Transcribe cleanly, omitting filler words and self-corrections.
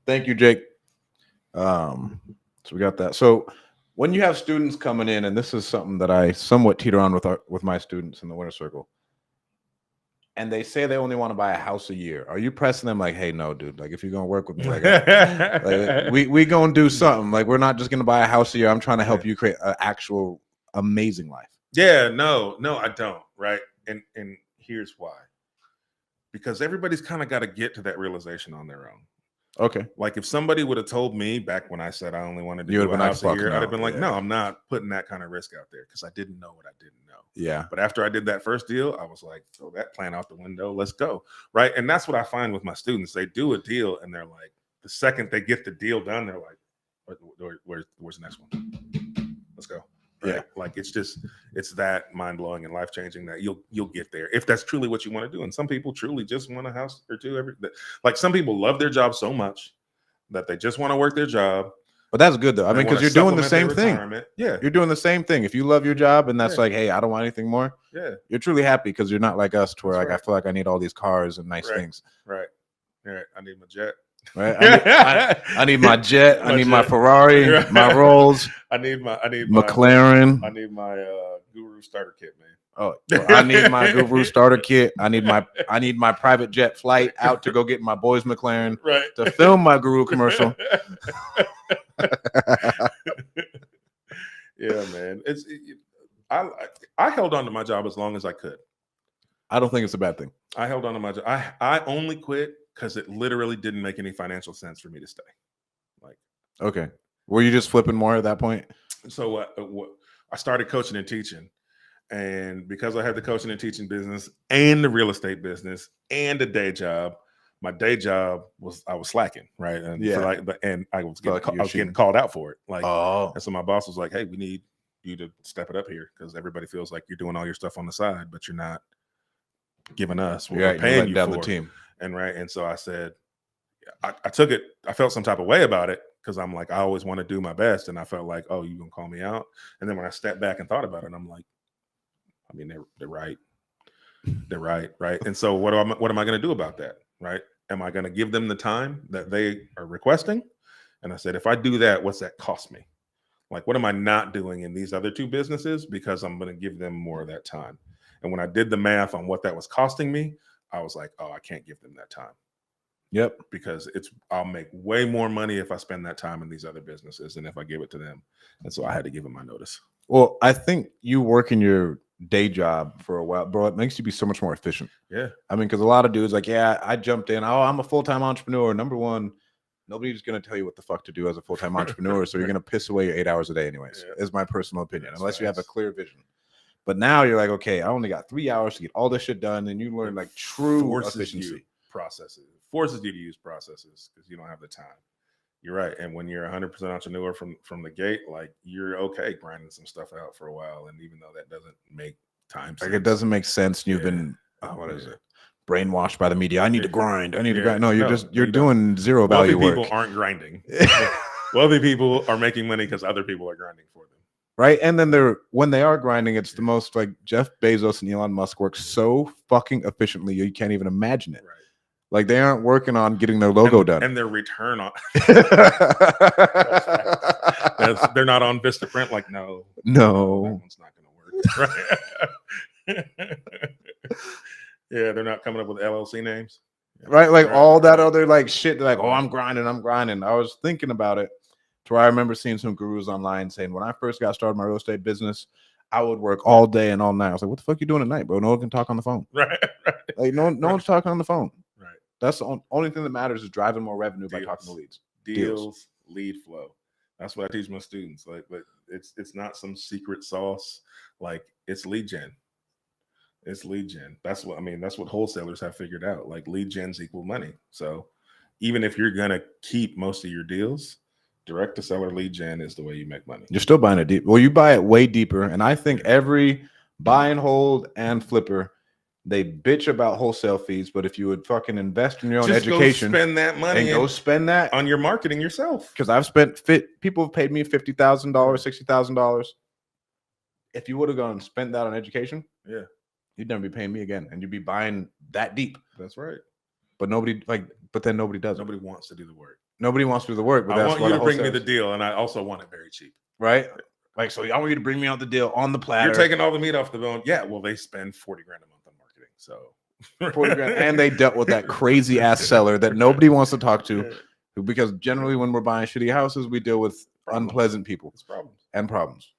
Thank you, Jake. So we got that. So when you have students coming in, and this is something that I somewhat teeter on with my students in the winter circle, and they say they only want to buy a house a year, are you pressing them like, hey, no, dude, like if you're gonna work with me, like we gonna do something. Like we're not just gonna buy a house a year. I'm trying to help you create an actual amazing life. Yeah, no, I don't. Right, and here's why. Because everybody's kind of got to get to that realization on their own. Okay. Like if somebody would have told me back when I said I only wanted to do a house a year, I'd have been like, no, I'm not putting that kind of risk out there because I didn't know what I didn't know. Yeah. But after I did that first deal, I was like, throw that plan out the window. Let's go. Right. And that's what I find with my students. They do a deal and they're like, the second they get the deal done, they're like, where's the next one? Let's go. Right? Yeah, like it's that mind blowing and life changing that you'll get there if that's truly what you want to do. And some people truly just want a house or two like some people love their job so much that they just want to work their job. But that's good though. I mean, because you're doing the same thing. Yeah, you're doing the same thing. If you love your job and that's like, hey, I don't want anything more. Yeah, you're truly happy because you're not like us, to where like I feel like I need all these cars and nice things. Right. I need my jet. Right. I need my jet. I need my Ferrari, my Rolls. I need McLaren. I need my Guru starter kit, man. Oh, well, I need my Guru starter kit. I need my private jet flight out to go get my boys McLaren to film my Guru commercial. Yeah, man. I held on to my job as long as I could. I don't think it's a bad thing. I held on to my job. I only quit because it literally didn't make any financial sense for me to stay. Like, okay, were you just flipping more at that point? So I started coaching and teaching, and because I had the coaching and teaching business and the real estate business and a day job, my day job I was slacking, right? And and I was getting called out for it. Like, and so my boss was like, "Hey, we need you to step it up here because everybody feels like you're doing all your stuff on the side, but you're not giving us what we're paying you for." The team. And so I said, I took it. I felt some type of way about it because I'm like, I always want to do my best, and I felt like, oh, you gonna call me out? And then when I stepped back and thought about it, I'm like, I mean, they're right. They're right, right. And so what am I going to do about that? Right? Am I going to give them the time that they are requesting? And I said, if I do that, what's that cost me? Like, what am I not doing in these other two businesses because I'm going to give them more of that time? And when I did the math on what that was costing me, I was like, oh, I can't give them that time. Yep. Because I'll make way more money if I spend that time in these other businesses than if I give it to them. And so I had to give them my notice. Well, I think you work in your day job for a while, bro, it makes you be so much more efficient. Yeah. I mean, because a lot of dudes like, yeah, I jumped in. Oh, I'm a full-time entrepreneur. Number one, nobody's going to tell you what the fuck to do as a full-time entrepreneur. So you're going to piss away your 8 hours a day anyways, is my personal opinion, unless you have a clear vision. But now you're like, okay, I only got 3 hours to get all this shit done. And you learn like true efficiency. Forces you to use processes because you don't have the time. You're right. And when you're 100% entrepreneur from the gate, like you're okay grinding some stuff out for a while. And even though that doesn't make time sense. Like it doesn't make sense. You've been, what is it? Brainwashed by the media. I need to grind. I need to grind. No, you're doing zero value work. Wealthy people aren't grinding. Wealthy people are making money because other people are grinding for them. Right. And then when they are grinding, it's the most like Jeff Bezos and Elon Musk work so fucking efficiently. You can't even imagine it. Right. Like they aren't working on getting their logo done. And their return on they're not on Vistaprint. Like, no, that one's not gonna work. Right? Yeah, they're not coming up with LLC names. Right. Like all that other like shit. They're like, oh, I'm grinding. I was thinking about it to where I remember seeing some gurus online saying when I first got started my real estate business, I would work all day and all night. I was like, what the fuck you doing at night, bro? No one can talk on the phone. Right. Like no one's talking on the phone. That's the only thing that matters is driving more revenue by talking to leads. Deals, lead flow. That's what I teach my students. Like, but it's not some secret sauce. Like it's lead gen. It's lead gen. That's what wholesalers have figured out. Like lead gens equal money. So even if you're gonna keep most of your deals, direct to seller lead gen is the way you make money. You're still buying it deep. Well, you buy it way deeper. And I think every buy and hold and flipper, they bitch about wholesale fees, but if you would fucking invest in your own education, go spend that money and go spend that on your marketing yourself. Because I've spent people have paid me $50,000, $60,000. If you would have gone and spent that on education, you'd never be paying me again, and you'd be buying that deep. That's right. But then nobody does. Nobody wants to do the work. Nobody wants to do the work, but I that's want what you a to bring me wholesaler the is, deal, and I also want it very cheap. right? Like, so I want you to bring me out the deal on the platter. You're taking all the meat off the bone. Yeah, well, they spend $40,000 a month on marketing, so 40 grand, and they dealt with that crazy ass seller that nobody wants to talk to, because generally when we're buying shitty houses, we deal with unpleasant people It's problems. and problems.